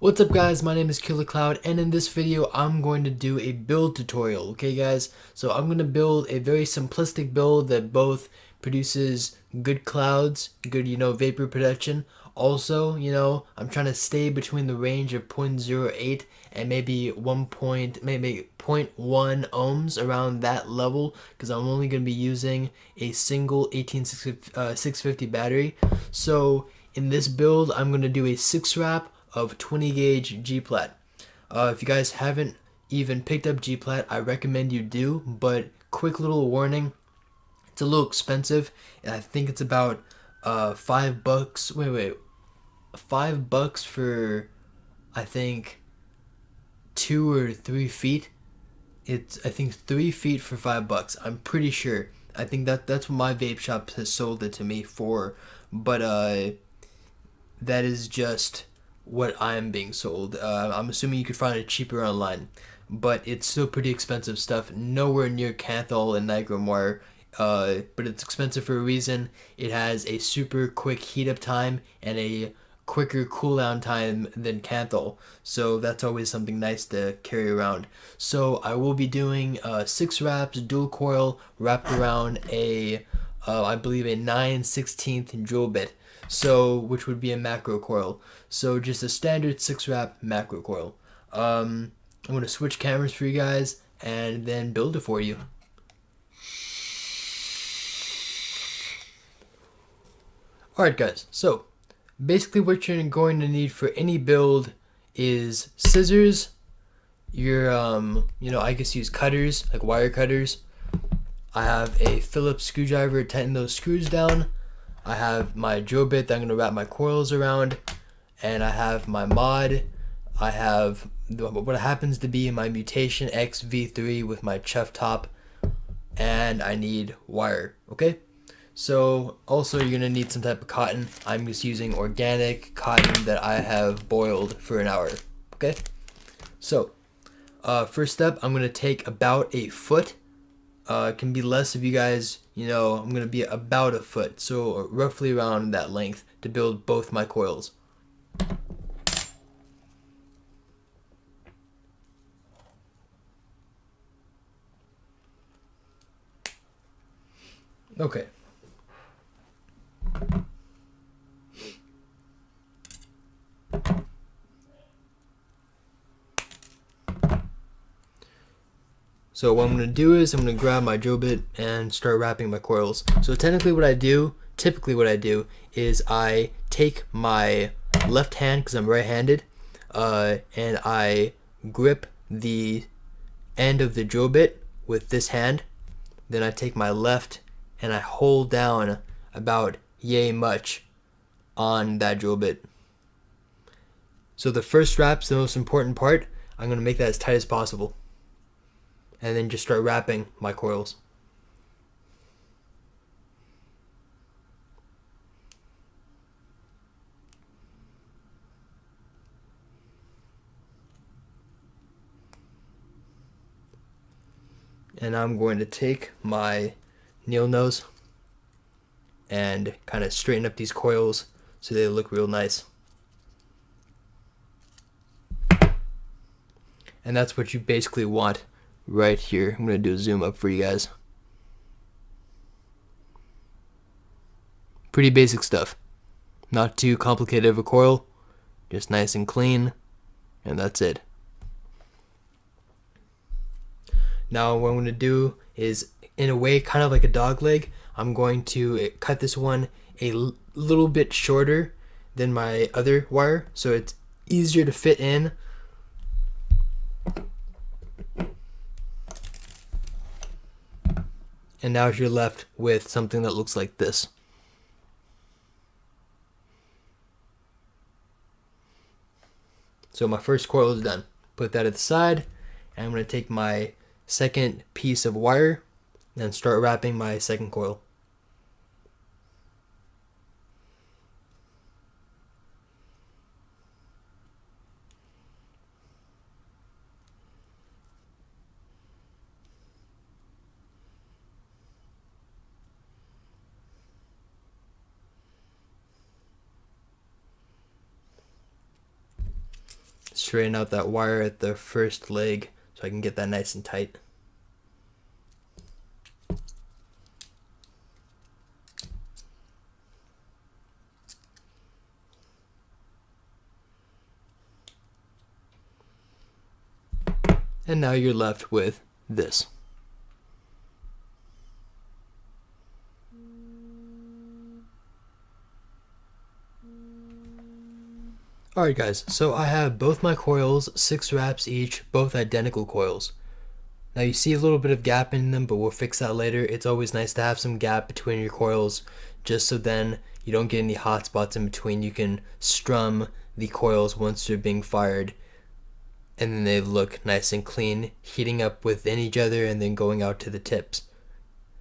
What's up guys, my name is Cloud, and in this video I'm going to do a build tutorial, okay guys? So I'm going to build a very simplistic build that both produces good clouds, good, vapor production. Also, I'm trying to stay between the range of 0.08 and maybe 1 point, maybe zero point 0.1 ohms around that level, because I'm only going to be using a single 18650 battery. So in this build, I'm going to do a 6 wrap of 20 gauge Gplat. If you guys haven't even picked up Gplat, I recommend you do, but quick little warning, it's a little expensive, and I think it's about $5. $5 for, I think, 2 or 3 feet. It's, I think, 3 feet for $5. I'm pretty sure. I think that's what my vape shop has sold it to me for, but that is just what I'm being sold. I'm assuming you could find it cheaper online, but it's still pretty expensive stuff. Nowhere near Canthol and Nigrum wire, but it's expensive for a reason. It has a super quick heat up time and a quicker cooldown time than Canthol, so that's always something nice to carry around. So I will be doing 6 wraps, dual coil, wrapped around a I believe a 9/16 drill bit, so which would be a macro coil. So just a standard 6 wrap macro coil. I'm gonna switch cameras for you guys and then build it for you. Alright guys, so basically what you're going to need for any build is scissors, your I guess use cutters, like wire cutters. I have a Phillips screwdriver to tighten those screws down. I have my drill bit that I'm going to wrap my coils around, and I have my mod. I have what happens to be my Mutation X V3 with my chuff top, and I need wire, okay? So also you're going to need some type of cotton. I'm just using organic cotton that I have boiled for an hour, okay? So first step, I'm going to take about a foot. It can be less if you guys, I'm going to be about a foot, so roughly around that length to build both my coils. Okay. So what I'm going to do is I'm going to grab my drill bit and start wrapping my coils. So typically what I do is I take my left hand, because I'm right-handed, and I grip the end of the drill bit with this hand. Then I take my left and I hold down about yay much on that drill bit. So the first wrap's the most important part. I'm going to make that as tight as possible, and then just start wrapping my coils. And I'm going to take my needle nose and kind of straighten up these coils so they look real nice. And that's what you basically want right here. I'm going to do a zoom up for you guys. Pretty basic stuff. Not too complicated of a coil. Just nice and clean. And that's it. Now what I'm going to do is, in a way, kind of like a dog leg, I'm going to cut this one a little bit shorter than my other wire, so it's easier to fit in. And now you're left with something that looks like this. So my first coil is done. Put that at the side, and I'm going to take my second piece of wire and start wrapping my second coil. straighten out that wire at the first leg so I can get that nice and tight. And now you're left with this. Alright guys, so I have both my coils, 6 wraps each, both identical coils. Now you see a little bit of gap in them, but we'll fix that later. It's always nice to have some gap between your coils, just so then you don't get any hot spots in between. You can strum the coils once they're being fired, and then they look nice and clean, heating up within each other and then going out to the tips.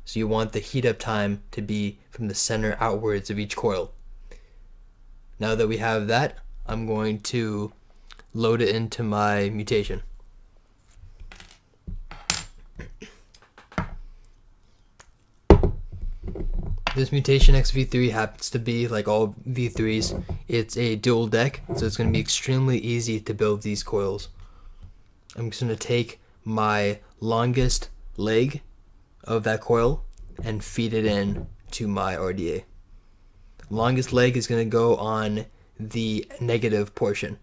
So you want the heat up time to be from the center outwards of each coil. Now that we have that, I'm going to load it into my mutation. This Mutation X V3 happens to be, like all V3s, it's a dual deck, so it's going to be extremely easy to build these coils. I'm just going to take my longest leg of that coil and feed it in to my RDA. Longest leg is going to go on the negative portion.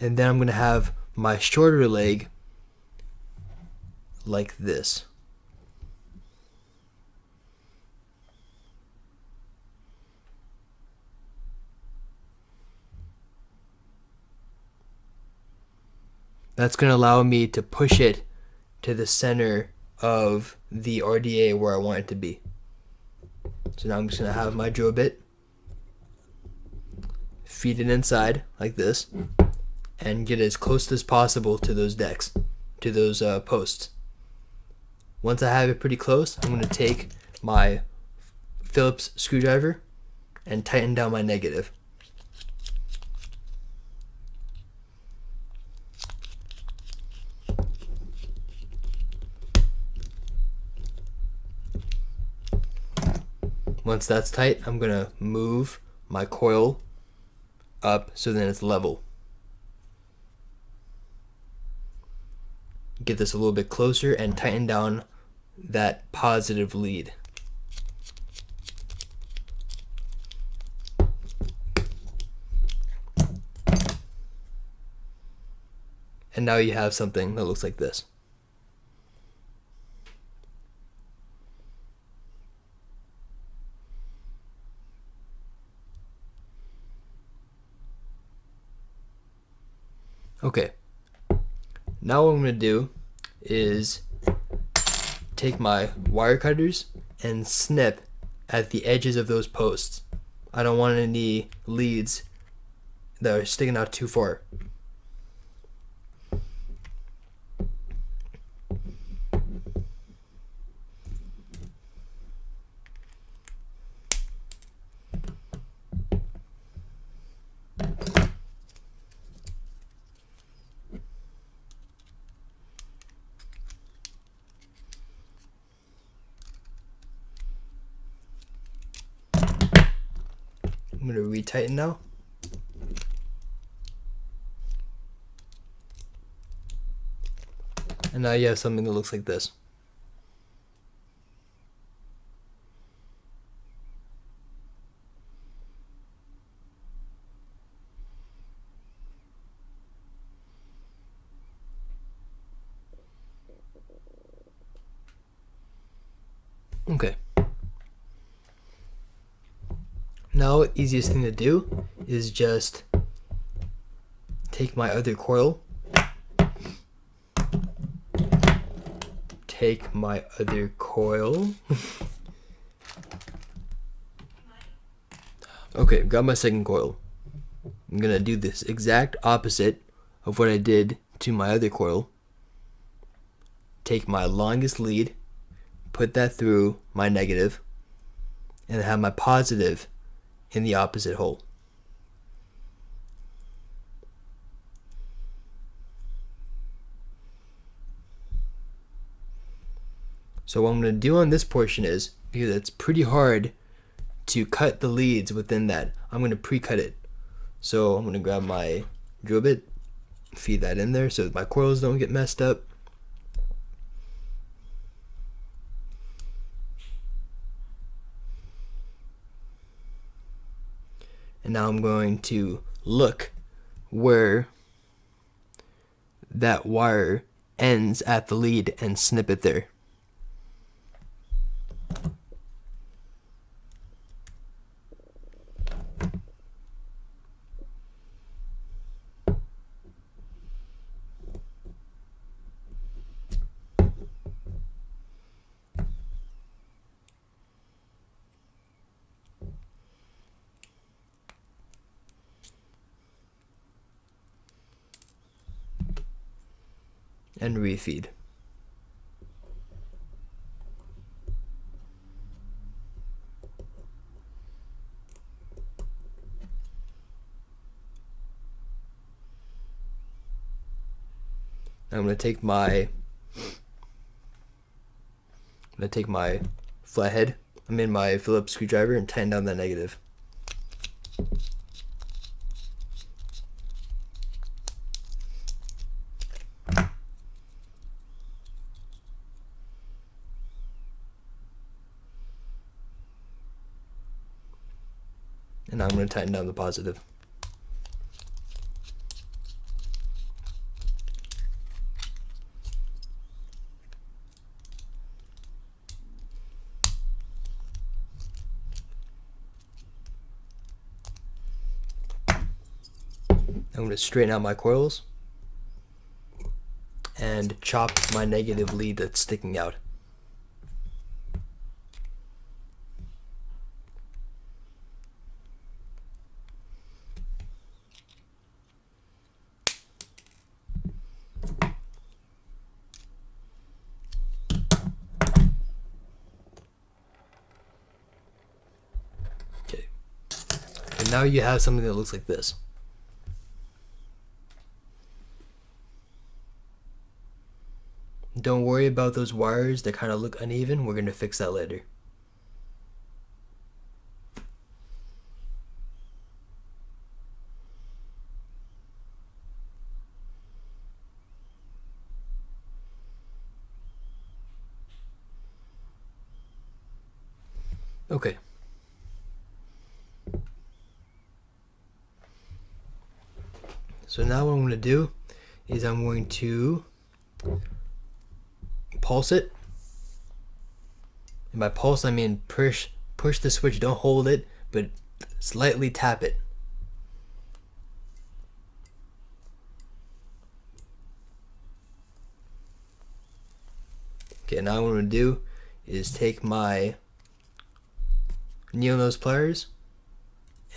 And then I'm going to have my shorter leg like this. That's going to allow me to push it to the center of the RDA where I want it to be. So now I'm just going to have my drill bit, feed it inside like this, and get as close as possible to those decks, to those posts. Once I have it pretty close, I'm going to take my Phillips screwdriver and tighten down my negative. Once that's tight, I'm going to move my coil up so then it's level. Get this a little bit closer and tighten down that positive lead. And now you have something that looks like this. Okay, now what I'm going to do is take my wire cutters and snip at the edges of those posts. I don't want any leads that are sticking out too far. I'm going to retighten now. And now you have something that looks like this. Okay. Now, easiest thing to do is just take my other coil, Okay, got my second coil. I'm gonna do this exact opposite of what I did to my other coil. Take my longest lead, put that through my negative, and have my positive in the opposite hole. So what I'm going to do on this portion is, because it's pretty hard to cut the leads within that, I'm going to pre-cut it. So I'm going to grab my drill bit, feed that in there so that my coils don't get messed up. And now I'm going to look where that wire ends at the lead and snip it there. And refeed. I'm going to take my flathead, my Phillips screwdriver, and tighten down the negative. And now I'm going to tighten down the positive. I'm going to straighten out my coils and chop my negative lead that's sticking out. Okay. And now you have something that looks like this. Don't worry about those wires that kind of look uneven. We're going to fix that later. Okay. So now what I'm going to do is I'm going to pulse it. And by pulse I mean push the switch, don't hold it, but slightly tap it. Okay, now what I'm going to do is take my needle nose pliers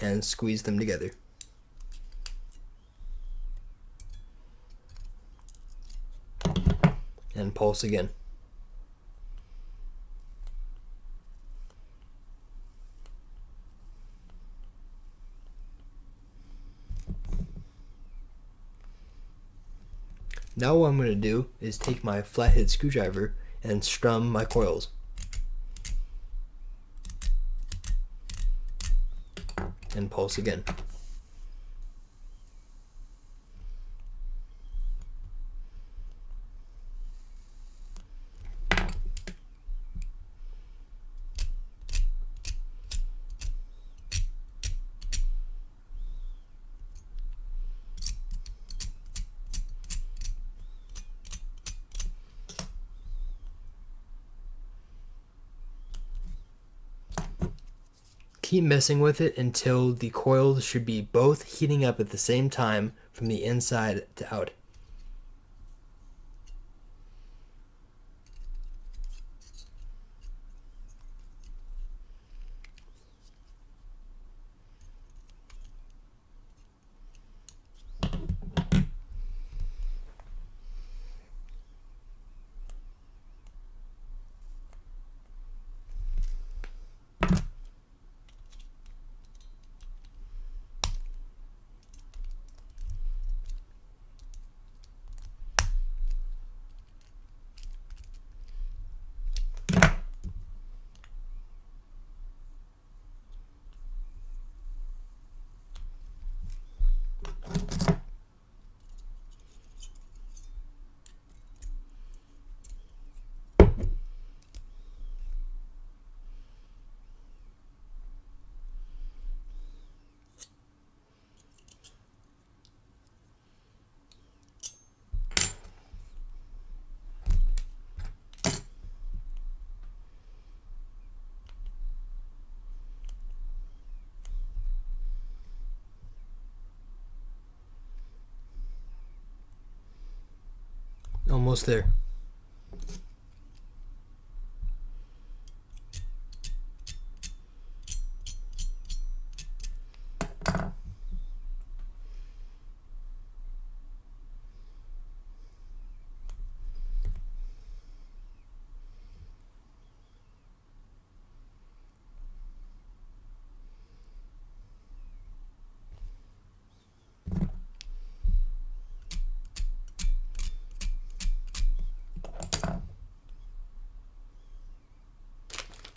and squeeze them together. And pulse again. Now what I'm going to do is take my flathead screwdriver and strum my coils. And pulse again. Keep messing with it until the coils should be both heating up at the same time from the inside to out. Almost there.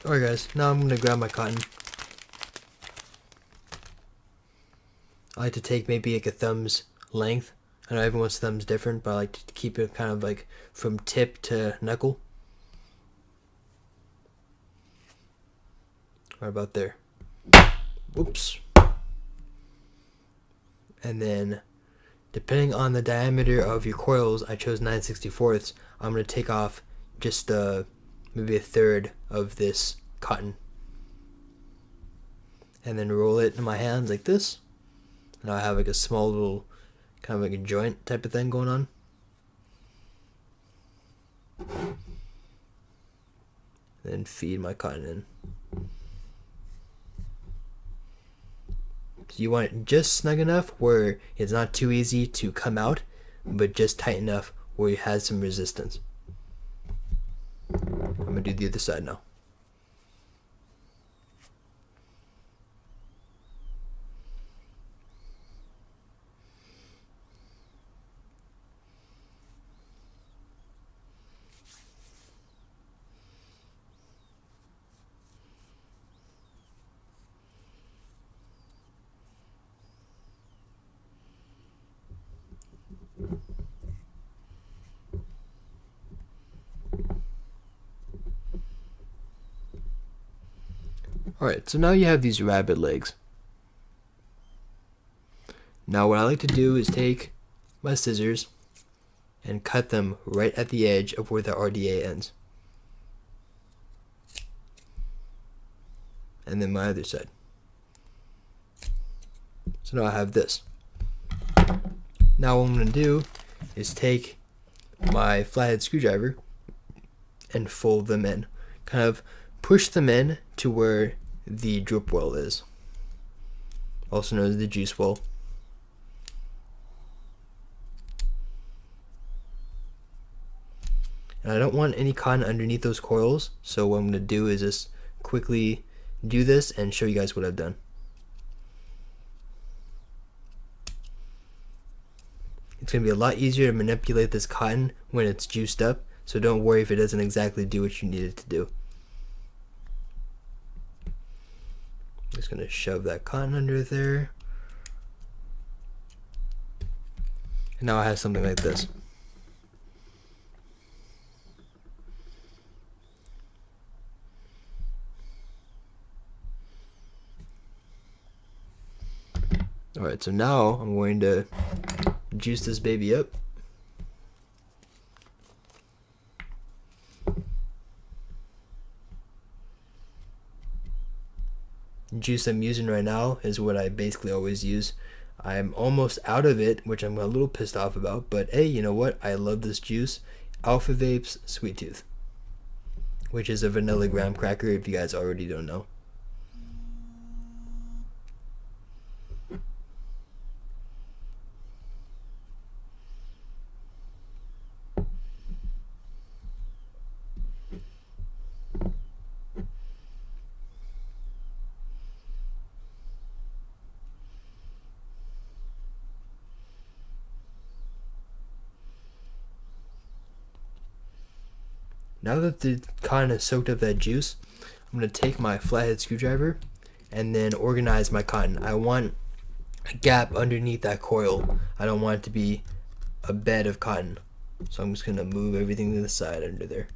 Alright guys, now I'm going to grab my cotton. I like to take maybe like a thumb's length. I know everyone's thumb's different, but I like to keep it kind of like from tip to knuckle. Right about there. Whoops. And then, depending on the diameter of your coils, I chose 9/64. I'm going to take off just maybe a third of this cotton. And then roll it in my hands like this. And I have like a small little, kind of like a joint type of thing going on. Then feed my cotton in. So you want it just snug enough where it's not too easy to come out, but just tight enough where you have some resistance. I'm going to do the other side now. Alright, so now you have these rabbit legs. Now what I like to do is take my scissors and cut them right at the edge of where the RDA ends. And then my other side. So now I have this. Now what I'm going to do is take my flathead screwdriver and fold them in. Kind of push them in to where the drip well is, also known as the juice well. And I don't want any cotton underneath those coils, so what I'm going to do is just quickly do this and show you guys what I've done. It's going to be a lot easier to manipulate this cotton when it's juiced up, so don't worry if it doesn't exactly do what you need it to do. Just going to shove that cotton under there. And now I have something like this. Alright, so now I'm going to juice this baby up. Juice I'm using right now is what I basically always use. I'm almost out of it, which I'm a little pissed off about, but hey, you know what? I love this juice. Alpha Vape's Sweet Tooth, which is a vanilla graham cracker if you guys already don't know. Now that the cotton has soaked up that juice, I'm going to take my flathead screwdriver and then organize my cotton. I want a gap underneath that coil. I don't want it to be a bed of cotton. So I'm just going to move everything to the side under there.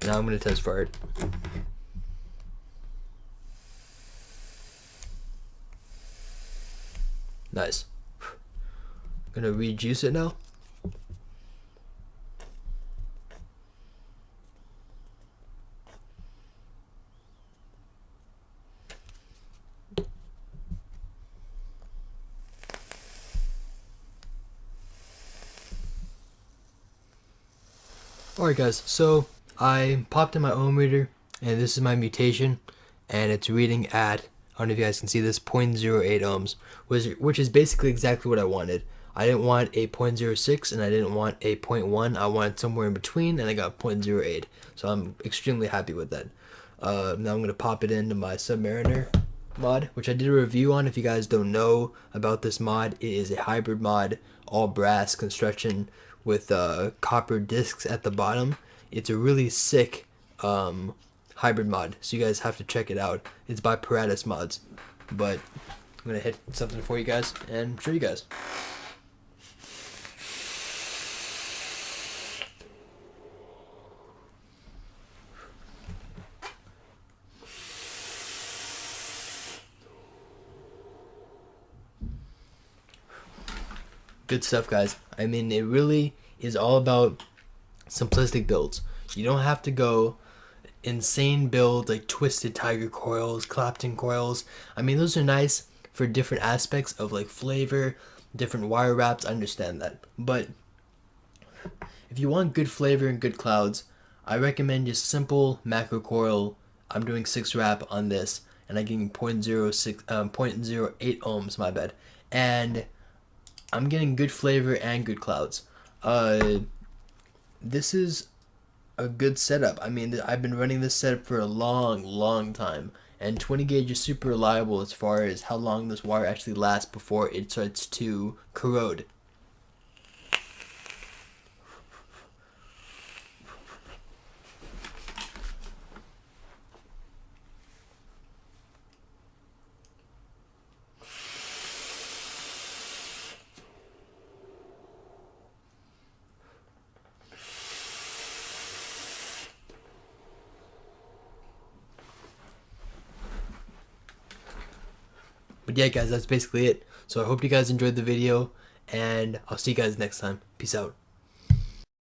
Now I'm going to test for it. Nice. gonna rejuice it now. Alright guys, so I popped in my ohm reader, and this is my mutation, and it's reading at, I don't know if you guys can see this, 0.08 ohms, which is basically exactly what I wanted. I didn't want a 0.06 and I didn't want a 0.1, I wanted somewhere in between, and I got 0.08, so I'm extremely happy with that. Now I'm going to pop it into my Submariner mod, which I did a review on. If you guys don't know about this mod, it is a hybrid mod, all brass construction with copper discs at the bottom. It's a really sick hybrid mod, so you guys have to check it out. It's by Paratus Mods, but I'm gonna hit something for you guys and show you guys. Good stuff, guys. I mean, it really is all about simplistic builds. You don't have to go insane builds like Twisted Tiger coils, Clapton coils. I mean, those are nice for different aspects of like flavor, different wire wraps. I understand that. But if you want good flavor and good clouds, I recommend just simple macro coil. I'm doing 6 wrap on this, and I'm getting 0.08 ohms, my bad. And I'm getting good flavor and good clouds. This is a good setup. I mean, I've been running this setup for a long time, and 20 gauge is super reliable as far as how long this wire actually lasts before it starts to corrode. But yeah, guys, that's basically it. So I hope you guys enjoyed the video, and I'll see you guys next time. Peace out.